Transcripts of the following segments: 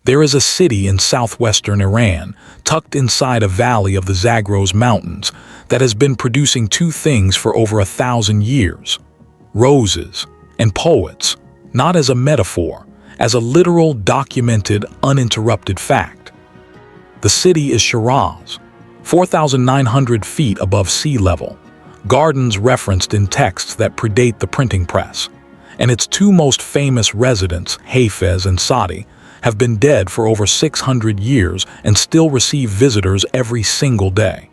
There is a city in southwestern Iran, tucked inside a valley of the Zagros Mountains, that has been producing two things for over 1,000 years: roses and poets, not as a metaphor, as a literal, documented, uninterrupted fact. The city is Shiraz, 4,900 feet above sea level, gardens referenced in texts that predate the printing press, and its two most famous residents, Hafez and Saadi, have been dead for over 600 years and still receive visitors every single day.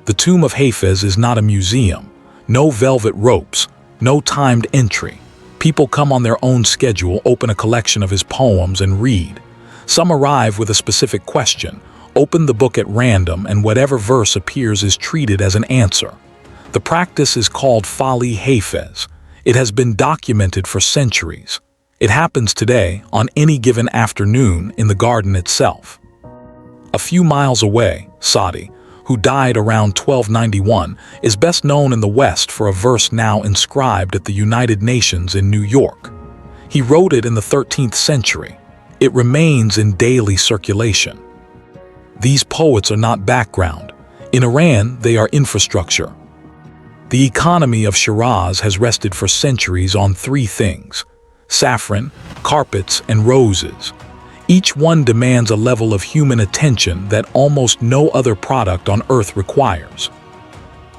The tomb of Hafez is not a museum, no velvet ropes, no timed entry. People come on their own schedule, open a collection of his poems and read. Some arrive with a specific question, open the book at random, and whatever verse appears is treated as an answer. The practice is called Fali Hafez. It has been documented for centuries. It happens today, on any given afternoon, in the garden itself. A few miles away, Saadi, who died around 1291, is best known in the West for a verse now inscribed at the United Nations in New York. He wrote it in the 13th century. It remains in daily circulation. These poets are not background. In Iran, they are infrastructure. The economy of Shiraz has rested for centuries on three things: saffron, carpets, and roses. Each one demands a level of human attention that almost no other product on Earth requires.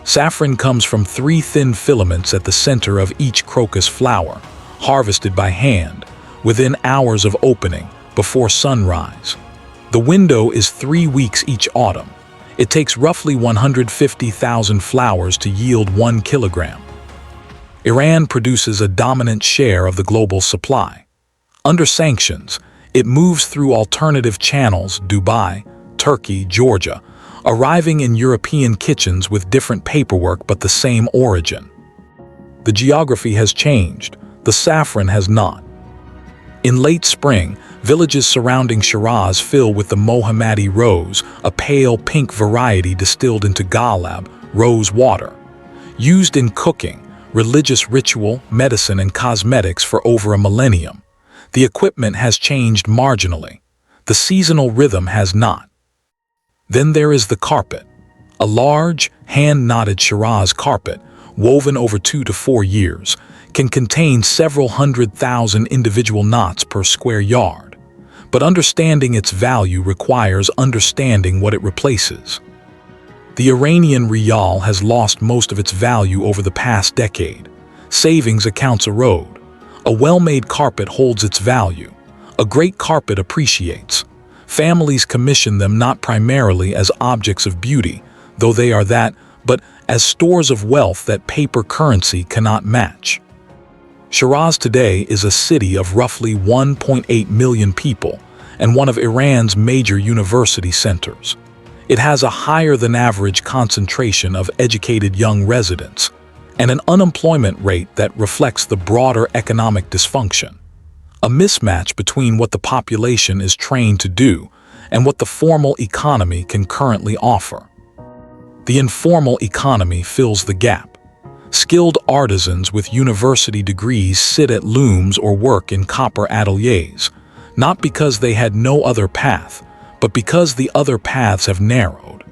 Saffron comes from three thin filaments at the center of each crocus flower, harvested by hand, within hours of opening, before sunrise. The window is 3 weeks each autumn. It takes roughly 150,000 flowers to yield 1 kilogram. Iran produces a dominant share of the global supply. Under sanctions, it moves through alternative channels, Dubai, Turkey, Georgia, arriving in European kitchens with different paperwork but the same origin. The geography has changed, the saffron has not. In late spring, villages surrounding Shiraz fill with the Mohammadi rose, a pale pink variety distilled into galab, rose water. Used in cooking, religious ritual, medicine, and cosmetics for over a millennium. The equipment has changed marginally. The seasonal rhythm has not. Then there is the carpet. A large, hand-knotted Shiraz carpet, woven over 2 to 4 years, can contain several 100,000 individual knots per square yard. But understanding its value requires understanding what it replaces. The Iranian rial has lost most of its value over the past decade. Savings accounts erode. A well-made carpet holds its value. A great carpet appreciates. Families commission them not primarily as objects of beauty, though they are that, but as stores of wealth that paper currency cannot match. Shiraz today is a city of roughly 1.8 million people and one of Iran's major university centers. It has a higher-than-average concentration of educated young residents and an unemployment rate that reflects the broader economic dysfunction, a mismatch between what the population is trained to do and what the formal economy can currently offer. The informal economy fills the gap. Skilled artisans with university degrees sit at looms or work in copper ateliers, not because they had no other path, but because the other paths have narrowed.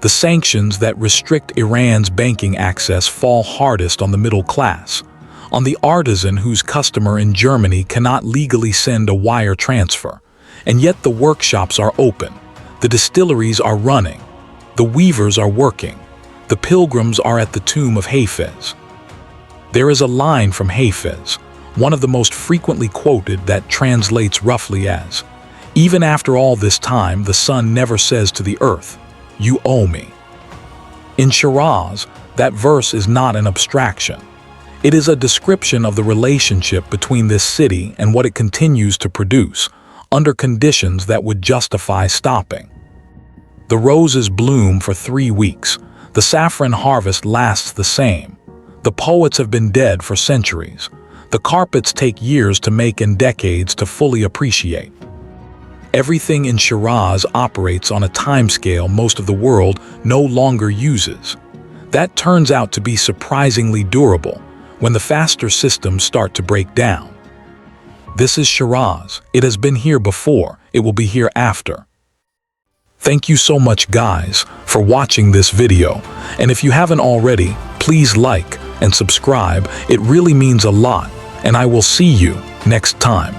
The sanctions that restrict Iran's banking access fall hardest on the middle class, on the artisan whose customer in Germany cannot legally send a wire transfer, and yet the workshops are open, the distilleries are running, the weavers are working, the pilgrims are at the tomb of Hafez. There is a line from Hafez, one of the most frequently quoted, that translates roughly as, "Even after all this time, the sun never says to the earth, 'You owe me.'" In Shiraz, that verse is not an abstraction. It is a description of the relationship between this city and what it continues to produce, under conditions that would justify stopping. The roses bloom for 3 weeks. The saffron harvest lasts the same. The poets have been dead for centuries. The carpets take years to make and decades to fully appreciate. Everything in Shiraz operates on a timescale most of the world no longer uses. That turns out to be surprisingly durable when the faster systems start to break down. This is Shiraz. It has been here before. It will be here after. Thank you so much, guys, for watching this video. And if you haven't already, please like and subscribe. It really means a lot. And I will see you next time.